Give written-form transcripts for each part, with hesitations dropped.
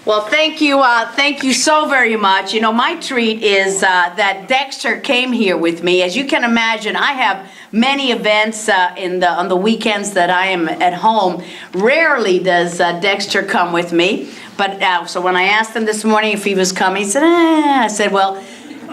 Well, thank you so very much. You know, my treat is that Dexter came here with me. As you can imagine, I have many events on the weekends that I am at home. Rarely does Dexter come with me. But so when I asked him this morning if he was coming, he said, I said, well,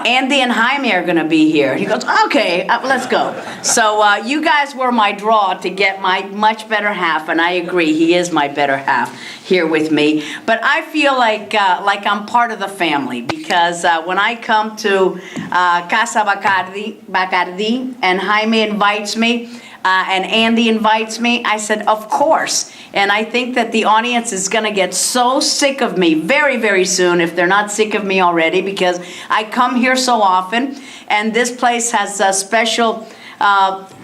Andy and Jaime are going to be here. He goes, okay, let's go. So you guys were my draw to get my much better half, and I agree, he is my better half here with me. But I feel like I'm part of the family, because when I come to Casa Bacardi and Jaime invites me, and Andy invites me, I said, of course. And I think that the audience is going to get so sick of me very, very soon, if they're not sick of me already, because I come here so often. And this place has a special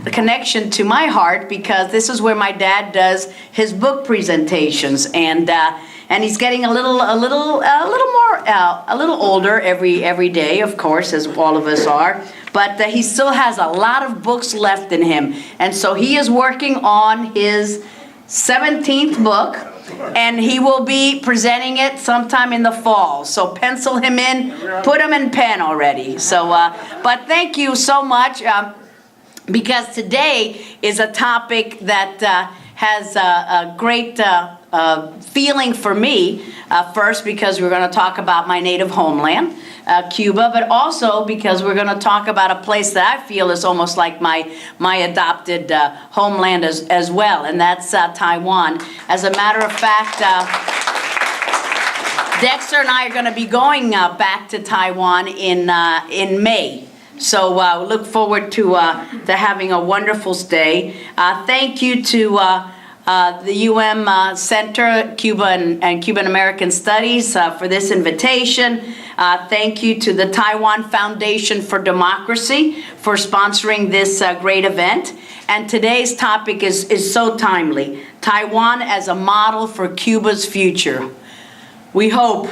connection to my heart, because this is where my dad does his book presentations. And he's getting a little older every day, of course, as all of us are. But he still has a lot of books left in him. And so he is working on his 17th book, and he will be presenting it sometime in the fall. So pencil him in, put him in pen already. So, but thank you so much, because today is a topic that has a great feeling for me. First, because we're going to talk about my native homeland, Cuba, but also because we're going to talk about a place that I feel is almost like my adopted homeland as well, and that's Taiwan. As a matter of fact, Dexter and I are going to be going back to Taiwan in May. So look forward to having a wonderful stay. Thank you to the Center, Cuba and Cuban American Studies for this invitation. Thank you to the Taiwan Foundation for Democracy for sponsoring this great event. And today's topic is so timely. Taiwan as a model for Cuba's future. We hope.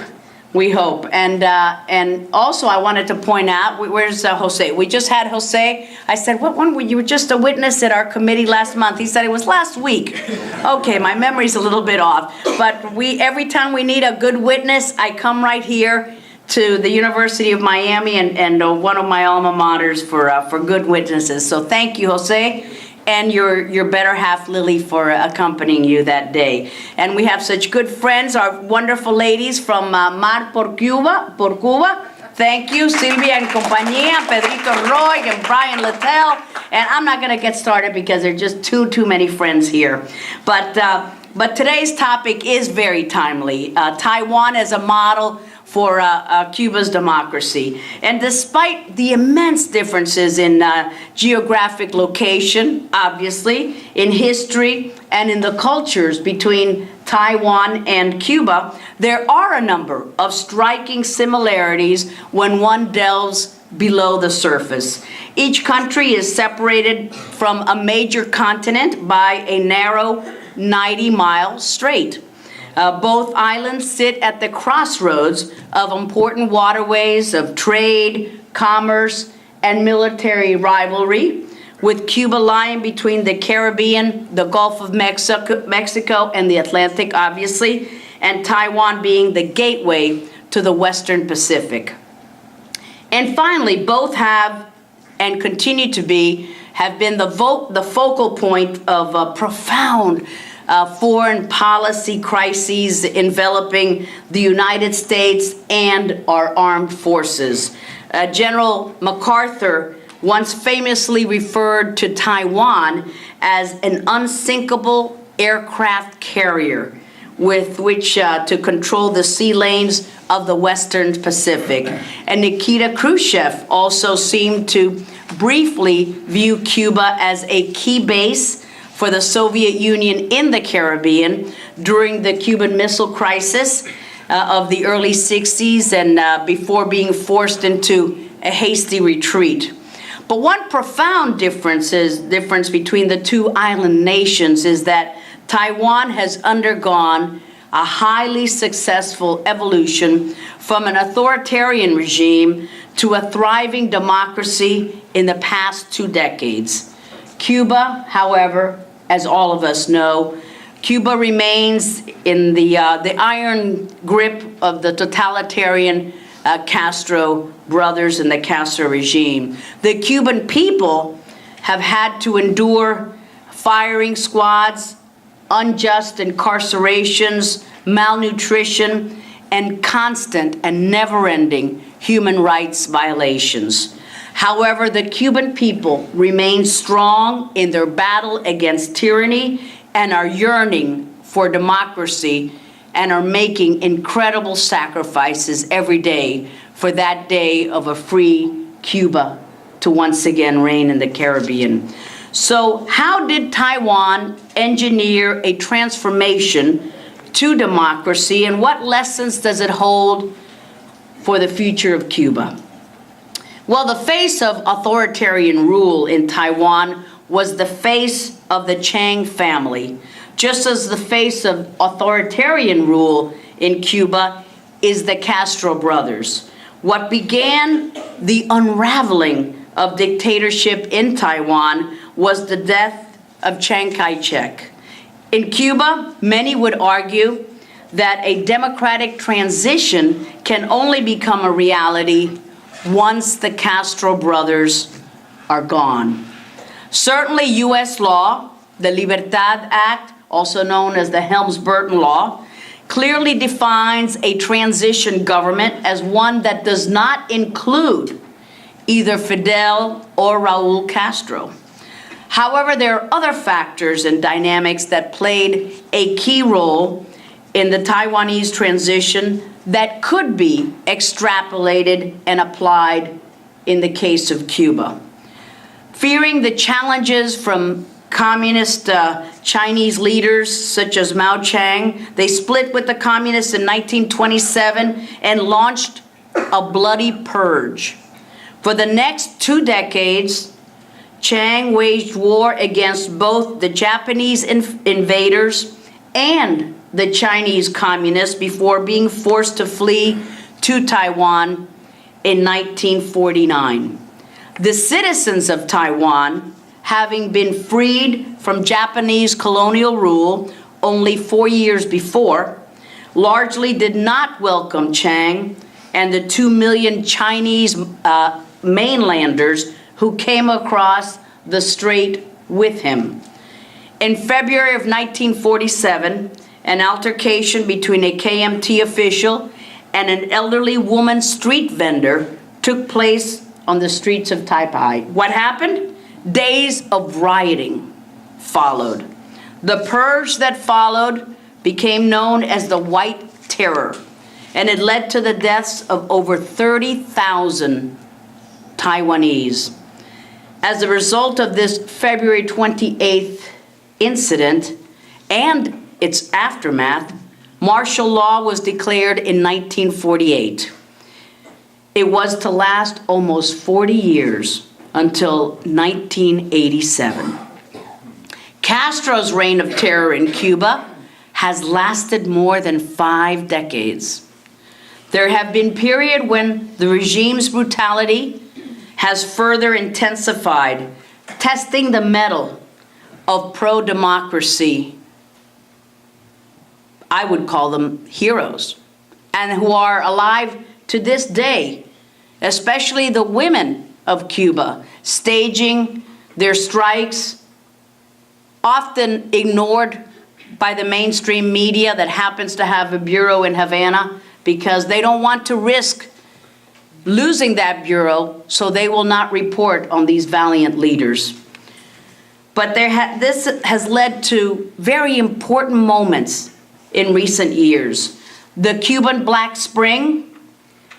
And also I wanted to point out, where's Jose? We just had Jose. I said, what one? You were just a witness at our committee last month. He said it was last week. Okay, my memory's a little bit off. But every time we need a good witness, I come right here to the University of Miami and one of my alma maters for good witnesses. So thank you, Jose. And your better half, Lily, for accompanying you that day. And we have such good friends, our wonderful ladies from Mar por Cuba. Thank you, Silvia and compañía, Pedrito Roy and Brian Littell. And I'm not going to get started because there are just too many friends here. But today's topic is very timely. Taiwan as a model for Cuba's democracy. And despite the immense differences in geographic location, obviously, in history, and in the cultures between Taiwan and Cuba, there are a number of striking similarities when one delves below the surface. Each country is separated from a major continent by a narrow 90-mile strait. Both islands sit at the crossroads of important waterways of trade, commerce, and military rivalry, with Cuba lying between the Caribbean, the Gulf of Mexico, and the Atlantic, obviously, and Taiwan being the gateway to the Western Pacific. And finally, both have, and continue to be, have been the focal point of profound foreign policy crises enveloping the United States and our armed forces. General MacArthur once famously referred to Taiwan as an unsinkable aircraft carrier with which to control the sea lanes of the Western Pacific. And Nikita Khrushchev also seemed to briefly view Cuba as a key base for the Soviet Union in the Caribbean during the Cuban Missile Crisis of the early 60s and before being forced into a hasty retreat. But one profound difference between the two island nations is that Taiwan has undergone a highly successful evolution from an authoritarian regime to a thriving democracy in the past 2 decades. Cuba, however, as all of us know, Cuba remains in the iron grip of the totalitarian Castro brothers and the Castro regime. The Cuban people have had to endure firing squads, unjust incarcerations, malnutrition, and constant and never-ending human rights violations. However, the Cuban people remain strong in their battle against tyranny and are yearning for democracy and are making incredible sacrifices every day for that day of a free Cuba to once again reign in the Caribbean. So how did Taiwan engineer a transformation to democracy, and what lessons does it hold for the future of Cuba? Well, the face of authoritarian rule in Taiwan was the face of the Chiang family, just as the face of authoritarian rule in Cuba is the Castro brothers. What began the unraveling of dictatorship in Taiwan was the death of Chiang Kai-shek. In Cuba, many would argue that a democratic transition can only become a reality once the Castro brothers are gone. Certainly, U.S. law, the Libertad Act, also known as the Helms-Burton Law, clearly defines a transition government as one that does not include either Fidel or Raul Castro. However, there are other factors and dynamics that played a key role in the Taiwanese transition that could be extrapolated and applied in the case of Cuba. Fearing the challenges from communist Chinese leaders such as Mao Zedong, they split with the communists in 1927 and launched a bloody purge. For the next 2 decades, Chiang waged war against both the Japanese invaders and the Chinese communists before being forced to flee to Taiwan in 1949. The citizens of Taiwan, having been freed from Japanese colonial rule only 4 years before, largely did not welcome Chiang and the 2 million Chinese mainlanders who came across the strait with him. In February of 1947, an altercation between a KMT official and an elderly woman street vendor took place on the streets of Taipei. What happened? Days of rioting followed. The purge that followed became known as the White Terror, and it led to the deaths of over 30,000 Taiwanese. As a result of this February 28th incident and its aftermath, martial law was declared in 1948. It was to last almost 40 years until 1987. Castro's reign of terror in Cuba has lasted more than 5 decades. There have been periods when the regime's brutality has further intensified, testing the mettle of pro-democracy, I would call them heroes, and who are alive to this day, especially the women of Cuba, staging their strikes, often ignored by the mainstream media that happens to have a bureau in Havana, because they don't want to risk losing that bureau, so they will not report on these valiant leaders. But this has led to very important moments in recent years. The Cuban Black Spring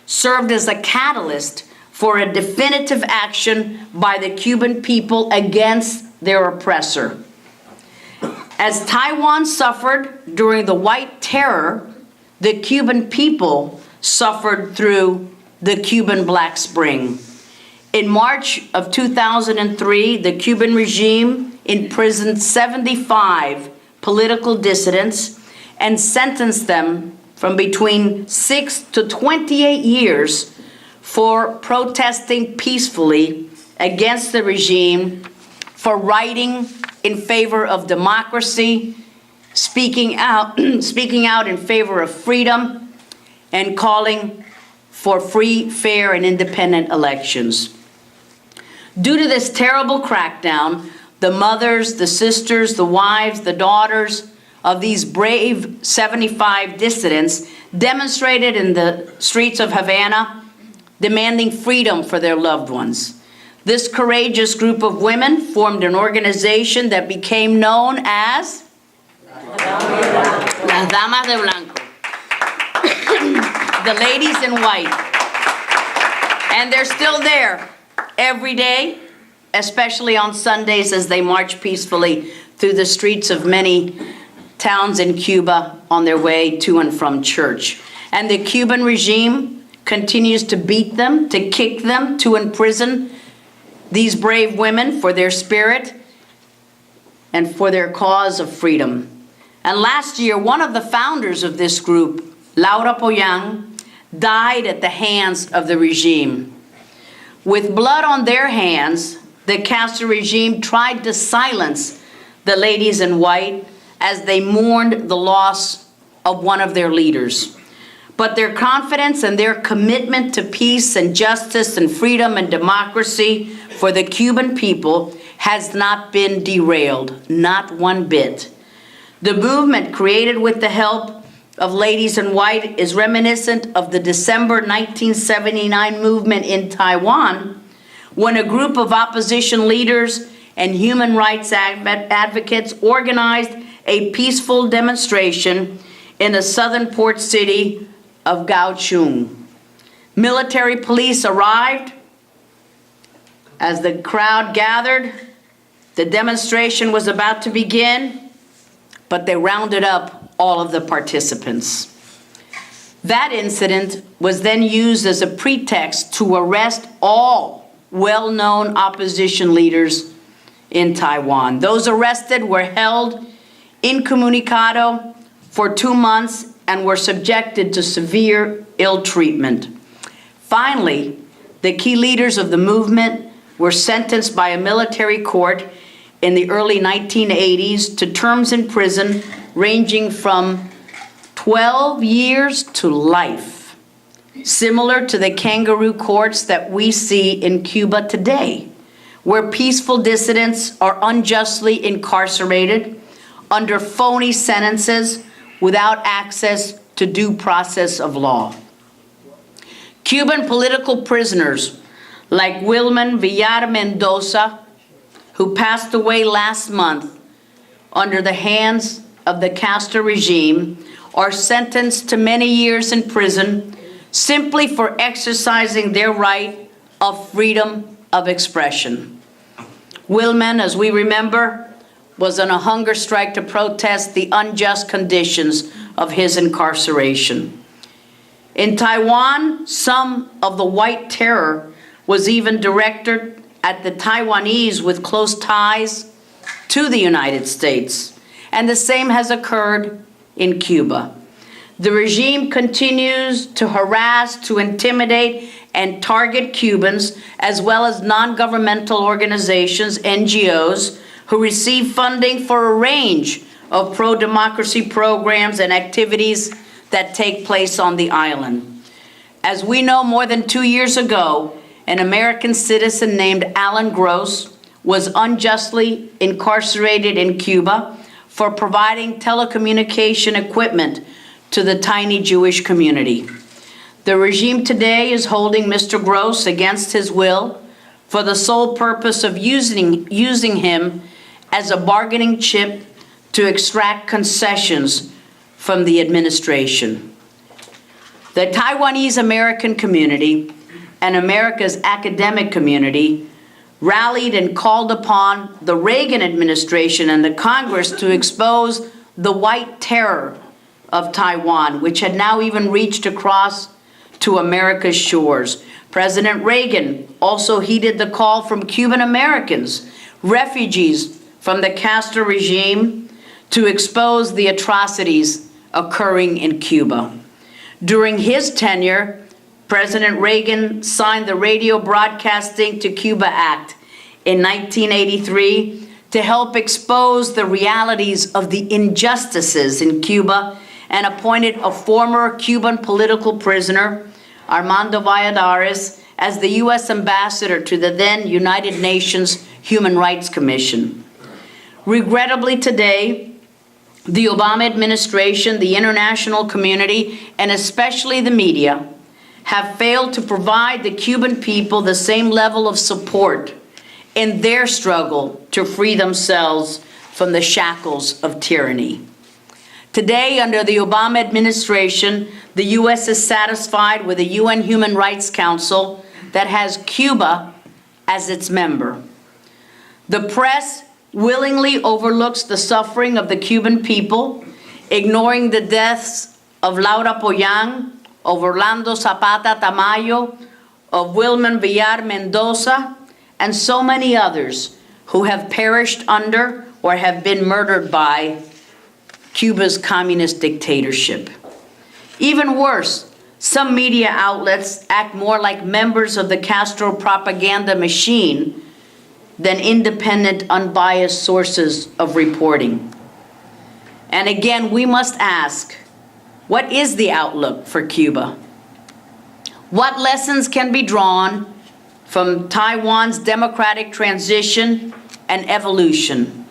served as a catalyst for a definitive action by the Cuban people against their oppressor. As Taiwan suffered during the White Terror, the Cuban people suffered through the Cuban Black Spring. In March of 2003, the Cuban regime imprisoned 75 political dissidents and sentenced them from between 6 to 28 years for protesting peacefully against the regime, for writing in favor of democracy speaking out in favor of freedom and calling for free, fair, and independent elections. Due to this terrible crackdown, the mothers, the sisters, the wives, the daughters of these brave 75 dissidents demonstrated in the streets of Havana, demanding freedom for their loved ones. This courageous group of women formed an organization that became known as Las Damas de Blanco, the ladies in white. And they're still there every day, especially on Sundays as they march peacefully through the streets of many towns in Cuba on their way to and from church. And the Cuban regime continues to beat them, to kick them, to imprison these brave women for their spirit and for their cause of freedom. And last year, one of the founders of this group, Laura Poyang, died at the hands of the regime. With blood on their hands, the Castro regime tried to silence the ladies in white as they mourned the loss of one of their leaders. But their confidence and their commitment to peace and justice and freedom and democracy for the Cuban people has not been derailed, not one bit. The movement created with the help of ladies in white is reminiscent of the December 1979 movement in Taiwan, when a group of opposition leaders and human rights advocates organized a peaceful demonstration in the southern port city of Kaohsiung. Military police arrived. As the crowd gathered, the demonstration was about to begin, but they rounded up all of the participants. That incident was then used as a pretext to arrest all well-known opposition leaders in Taiwan. Those arrested were held incommunicado for 2 months and were subjected to severe ill treatment. Finally, the key leaders of the movement were sentenced by a military court in the early 1980s to terms in prison ranging from 12 years to life, similar to the kangaroo courts that we see in Cuba today, where peaceful dissidents are unjustly incarcerated under phony sentences without access to due process of law. Cuban political prisoners like Wilman Villar Mendoza, who passed away last month under the hands of the Castro regime, are sentenced to many years in prison simply for exercising their right of freedom of expression. Wilman, as we remember, was on a hunger strike to protest the unjust conditions of his incarceration. In Taiwan, some of the white terror was even directed at the Taiwanese with close ties to the United States, and the same has occurred in Cuba. The regime continues to harass, to intimidate, and target Cubans, as well as non-governmental organizations, NGOs, who receive funding for a range of pro-democracy programs and activities that take place on the island. As we know, more than 2 years ago, an American citizen named Alan Gross was unjustly incarcerated in Cuba for providing telecommunication equipment to the tiny Jewish community. The regime today is holding Mr. Gross against his will for the sole purpose of using him as a bargaining chip to extract concessions from the administration. The Taiwanese American community and America's academic community rallied and called upon the Reagan administration and the Congress to expose the white terror of Taiwan, which had now even reached across to America's shores. President Reagan also heeded the call from Cuban Americans, refugees from the Castro regime, to expose the atrocities occurring in Cuba. During his tenure, President Reagan signed the Radio Broadcasting to Cuba Act in 1983 to help expose the realities of the injustices in Cuba and appointed a former Cuban political prisoner, Armando Valladares, as the U.S. ambassador to the then United Nations Human Rights Commission. Regrettably today, the Obama administration, the international community, and especially the media have failed to provide the Cuban people the same level of support in their struggle to free themselves from the shackles of tyranny. Today, under the Obama administration, the U.S. is satisfied with a UN Human Rights Council that has Cuba as its member. The press willingly overlooks the suffering of the Cuban people, ignoring the deaths of Laura Pollán, of Orlando Zapata Tamayo, of Wilman Villar Mendoza, and so many others who have perished under or have been murdered by Cuba's communist dictatorship. Even worse, some media outlets act more like members of the Castro propaganda machine than independent, unbiased sources of reporting. And again, we must ask, what is the outlook for Cuba? What lessons can be drawn from Taiwan's democratic transition and evolution?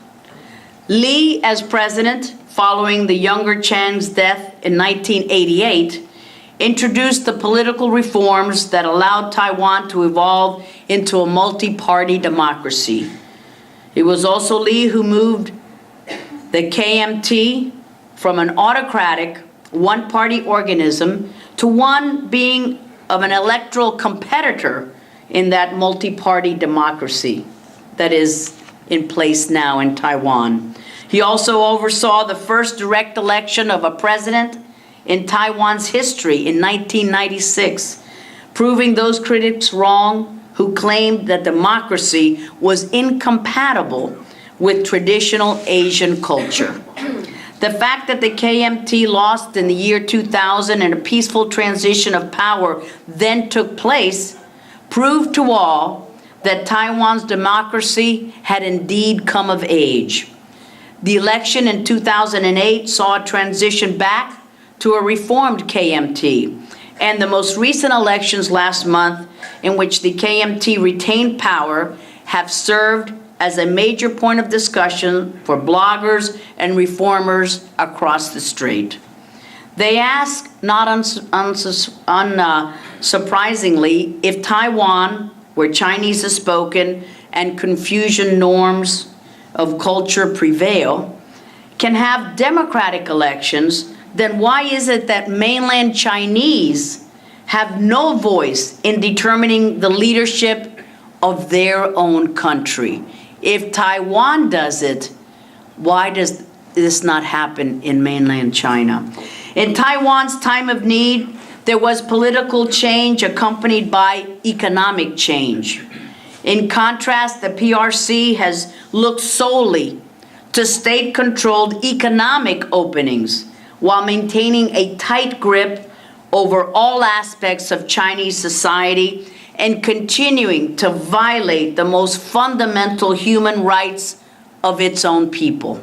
Lee, as president, following the younger Chiang's death in 1988, introduced the political reforms that allowed Taiwan to evolve into a multi-party democracy. It was also Lee who moved the KMT from an autocratic, one-party organism to one being of an electoral competitor in that multi-party democracy that is in place now in Taiwan. He also oversaw the first direct election of a president in Taiwan's history in 1996, proving those critics wrong who claimed that democracy was incompatible with traditional Asian culture. The fact that the KMT lost in the year 2000 and a peaceful transition of power then took place proved to all that Taiwan's democracy had indeed come of age. The election in 2008 saw a transition back to a reformed KMT, and the most recent elections last month, in which the KMT retained power, have served as a major point of discussion for bloggers and reformers across the strait. They ask, not unsurprisingly, if Taiwan, where Chinese is spoken and Confucian norms of culture prevail, can have democratic elections, then why is it that mainland Chinese have no voice in determining the leadership of their own country? If Taiwan does it, why does this not happen in mainland China? In Taiwan's time of need, there was political change accompanied by economic change. In contrast, the PRC has looked solely to state-controlled economic openings while maintaining a tight grip over all aspects of Chinese society and continuing to violate the most fundamental human rights of its own people.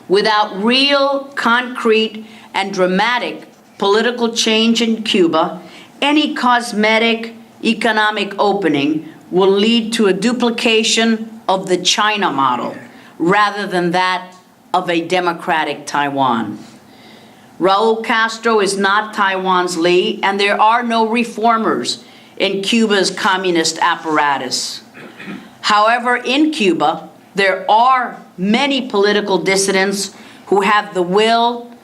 Without real, concrete, and dramatic political change in Cuba, any cosmetic economic opening will lead to a duplication of the China model rather than that of a democratic Taiwan. Raul Castro is not Taiwan's Lee, and there are no reformers in Cuba's communist apparatus. However, in Cuba, there are many political dissidents who have the will,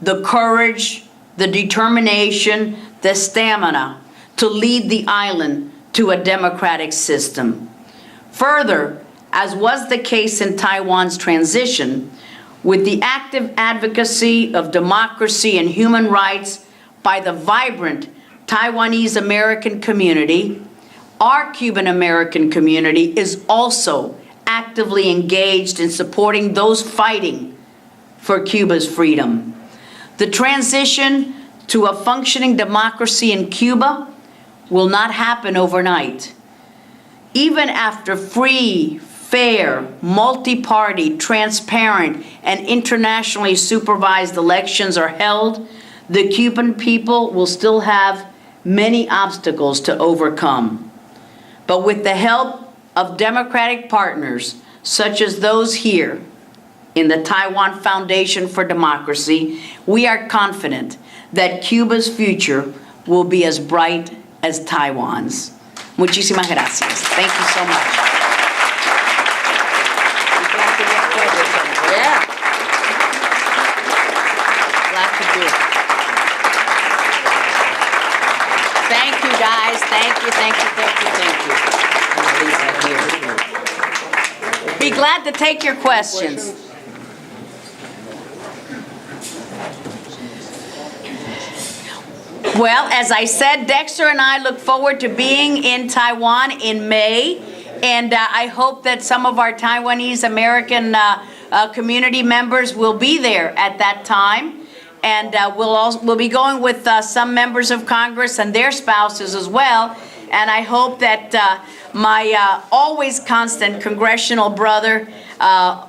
the courage, the determination, the stamina to lead the island to a democratic system. Further, as was the case in Taiwan's transition, with the active advocacy of democracy and human rights by the vibrant Taiwanese American community, our Cuban American community is also actively engaged in supporting those fighting for Cuba's freedom. The transition to a functioning democracy in Cuba will not happen overnight. Even after free, fair, multi-party, transparent, and internationally supervised elections are held, the Cuban people will still have many obstacles to overcome. But with the help of democratic partners, such as those here in the Taiwan Foundation for Democracy, we are confident that Cuba's future will be as bright as Taiwan's. Muchísimas gracias. Thank you so much. Yeah. Glad to do it. Thank you, guys. Thank you, thank you, thank you, thank you. I'm gonna leave that here. Be glad to take your questions. Well, as I said, Dexter and I look forward to being in Taiwan in May, and I hope that some of our Taiwanese American community members will be there at that time, and we'll be going with some members of Congress and their spouses as well, and I hope that my always constant congressional brother,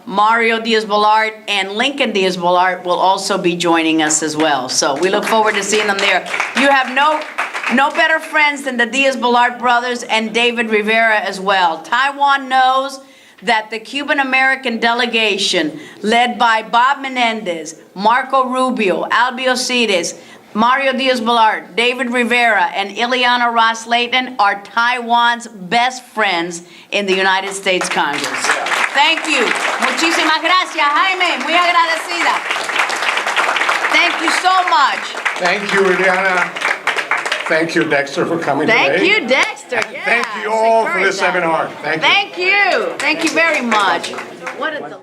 Mario Diaz-Balart and Lincoln Diaz-Balart will also be joining us as well. So we look forward to seeing them there. You have no better friends than the Diaz-Balart brothers and David Rivera as well. Taiwan knows that the Cuban-American delegation, led by Bob Menendez, Marco Rubio, Albiocides, Mario Diaz-Balart, David Rivera, and Ileana Ros-Lehtinen are Taiwan's best friends in the United States Congress. Thank you. Muchísimas gracias, Jaime. Muy agradecida. Thank you so much. Thank you, Ileana. Thank you, Dexter, for coming today. Thank you, Dexter. Yeah, thank you all for this seminar. Thank you. Thank you. Thank you very much. What a